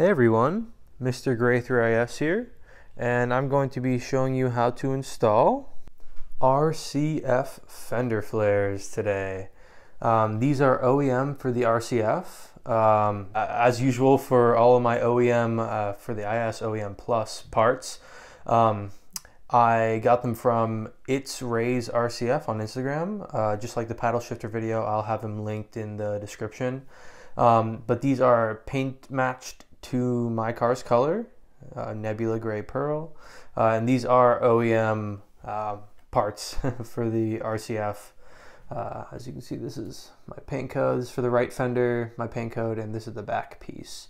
Hey everyone, Mr. Gray 3IS here, and I'm going to be showing you how to install RCF fender flares today. These are OEM for the RCF. As usual for all of my OEM, for the IS OEM Plus parts, I got them from It's Ray's RCF on Instagram. Just like the paddle shifter video, I'll have them linked in the description. But these are paint matched to my car's color, Nebula Gray Pearl, and these are OEM parts for the RCF. As you can see, this is my paint code. This is for the right fender, my paint code, and this is the back piece.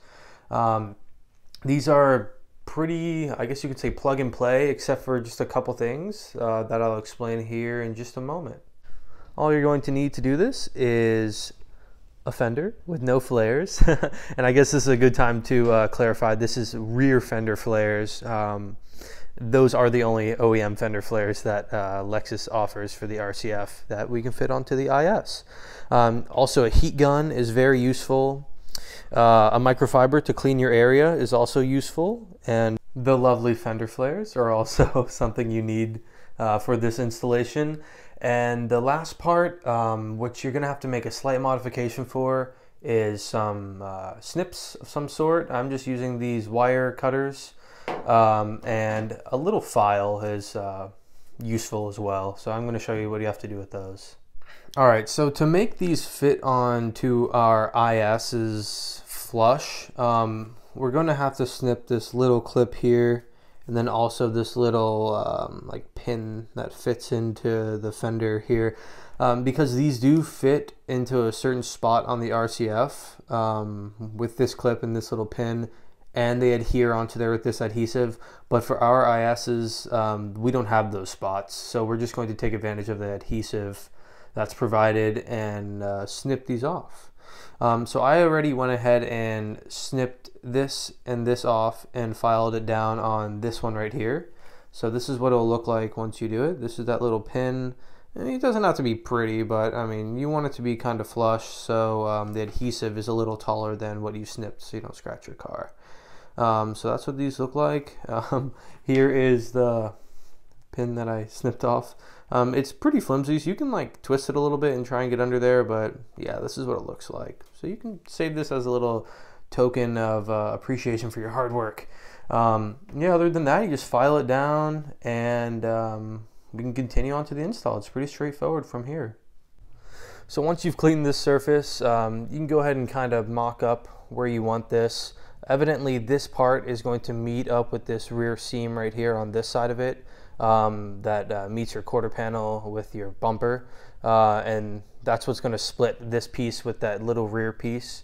These are pretty, I guess you could say, plug and play, except for just a couple things that I'll explain here in just a moment. All you're going to need to do this is a fender with no flares. And I guess this is a good time to clarify, this is rear fender flares. Those are the only OEM fender flares that Lexus offers for the RCF that we can fit onto the IS. Also, a heat gun is very useful. A microfiber to clean your area is also useful, and the lovely fender flares are also something you need for this installation. And the last part, which you're gonna have to make a slight modification for, is some snips of some sort. I'm just using these wire cutters, and a little file is useful as well. So I'm gonna show you what you have to do with those. All right, so to make these fit onto our IS's flush, we're gonna have to snip this little clip here, and then also this little like pin that fits into the fender here, because these do fit into a certain spot on the RCF with this clip and this little pin, and they adhere onto there with this adhesive. But for our IS's, we don't have those spots, so we're just going to take advantage of the adhesive that's provided and snip these off. So I already went ahead and snipped this and this off and filed it down on this one right here. So this is what it'll look like once you do it. This is that little pin. And it doesn't have to be pretty, but I mean, you want it to be kind of flush, so the adhesive is a little taller than what you snipped so you don't scratch your car. So that's what these look like. Here is the pin that I snipped off. It's pretty flimsy, so you can like twist it a little bit and try and get under there, but yeah, this is what it looks like. So you can save this as a little token of appreciation for your hard work. Yeah, other than that, you just file it down, and we can continue on to the install. It's pretty straightforward from here. So once you've cleaned this surface, you can go ahead and kind of mock up where you want this. Evidently, this part is going to meet up with this rear seam right here on this side of it. That meets your quarter panel with your bumper, and that's what's going to split this piece with that little rear piece.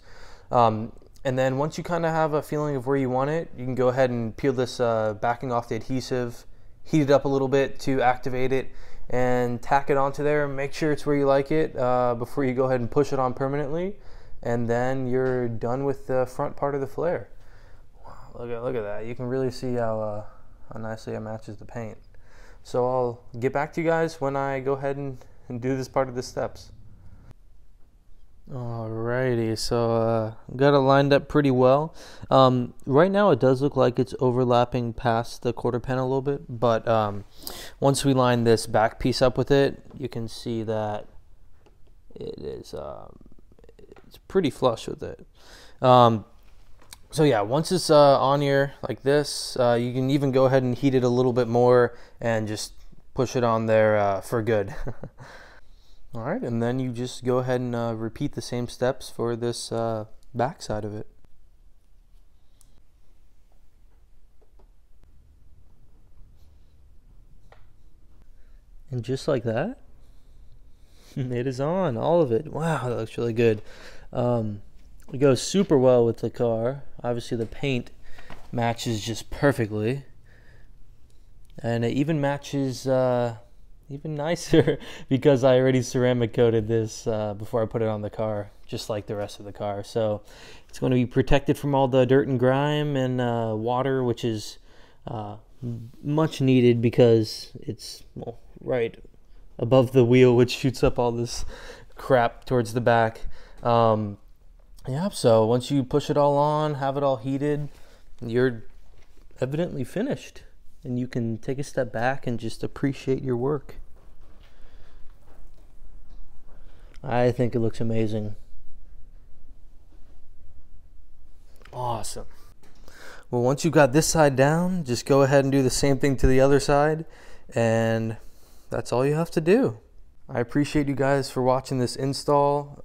And then once you kind of have a feeling of where you want it, you can go ahead and peel this backing off the adhesive, heat it up a little bit to activate it, and tack it onto there. Make sure it's where you like it before you go ahead and push it on permanently, and then you're done with the front part of the flare. Wow, look at that. You can really see how nicely it matches the paint. So I'll get back to you guys when I go ahead and do this part of the steps. Alrighty, so got it lined up pretty well. Right now it does look like it's overlapping past the quarter panel a little bit, but once we line this back piece up with it, you can see that it is it's pretty flush with it. So yeah, once it's on here like this, you can even go ahead and heat it a little bit more and just push it on there for good. All right, and then you just go ahead and repeat the same steps for this back side of it. And just like that, it is on, all of it. Wow, that looks really good. It goes super well with the car. Obviously the paint matches just perfectly, and it even matches even nicer because I already ceramic coated this before I put it on the car, just like the rest of the car. So it's going to be protected from all the dirt and grime and water, which is much needed because it's right above the wheel, which shoots up all this crap towards the back. yeah, so once you push it all on, have it all heated, you're evidently finished. And you can take a step back and just appreciate your work. I think it looks amazing. Awesome. Well, once you got this side down, just go ahead and do the same thing to the other side, and that's all you have to do. I appreciate you guys for watching this install.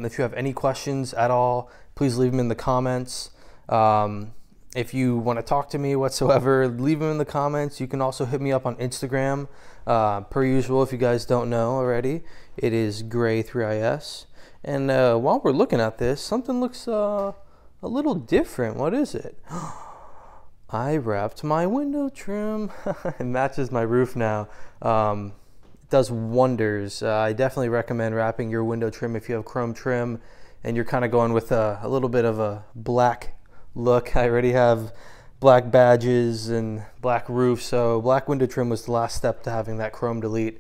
If you have any questions at all, please leave them in the comments. If you want to talk to me whatsoever, leave them in the comments. You can also hit me up on Instagram. Per usual, if you guys don't know already, it is Gray3IS. And while we're looking at this, something looks a little different. What is it? I wrapped my window trim. It matches my roof now. It does wonders. I definitely recommend wrapping your window trim if you have chrome trim and you're kind of going with a little bit of a black look. I already have black badges and black roof, so black window trim was the last step to having that chrome delete.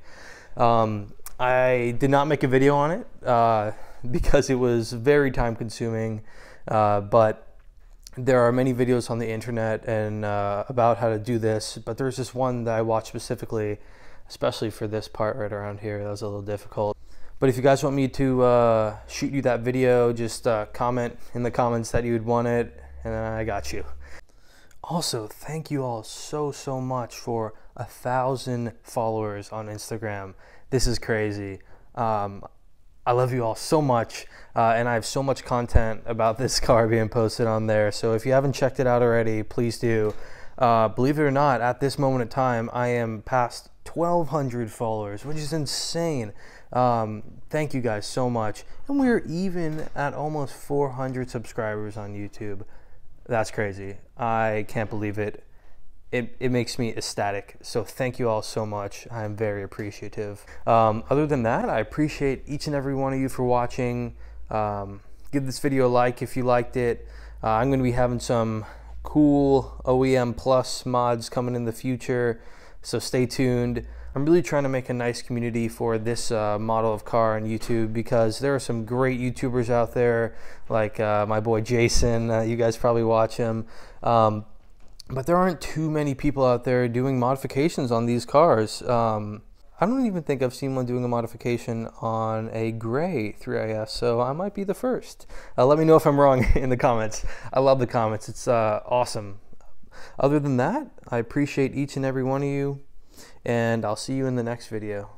I did not make a video on it because it was very time consuming, but there are many videos on the internet and about how to do this, but there's this one that I watched specifically, especially for this part right around here. That was a little difficult. But if you guys want me to shoot you that video, just comment in the comments that you would want it, and then I got you. Also, thank you all so much for 1,000 followers on Instagram. This is crazy. I love you all so much, and I have so much content about this car being posted on there. So if you haven't checked it out already, please do. Believe it or not, at this moment in time, I am past 1,200 followers, which is insane. Thank you guys so much. And we're even at almost 400 subscribers on YouTube. That's crazy. I can't believe it. It makes me ecstatic. So thank you all so much. I'm very appreciative. Other than that, I appreciate each and every one of you for watching. Give this video a like if you liked it. I'm going to be having some cool OEM Plus mods coming in the future, so stay tuned. I'm really trying to make a nice community for this model of car on YouTube, because there are some great YouTubers out there, like my boy Jason. You guys probably watch him. But there aren't too many people out there doing modifications on these cars. I don't even think I've seen one doing a modification on a Gray 3IS, so I might be the first. Let me know if I'm wrong in the comments. I love the comments. It's awesome. Other than that, I appreciate each and every one of you, and I'll see you in the next video.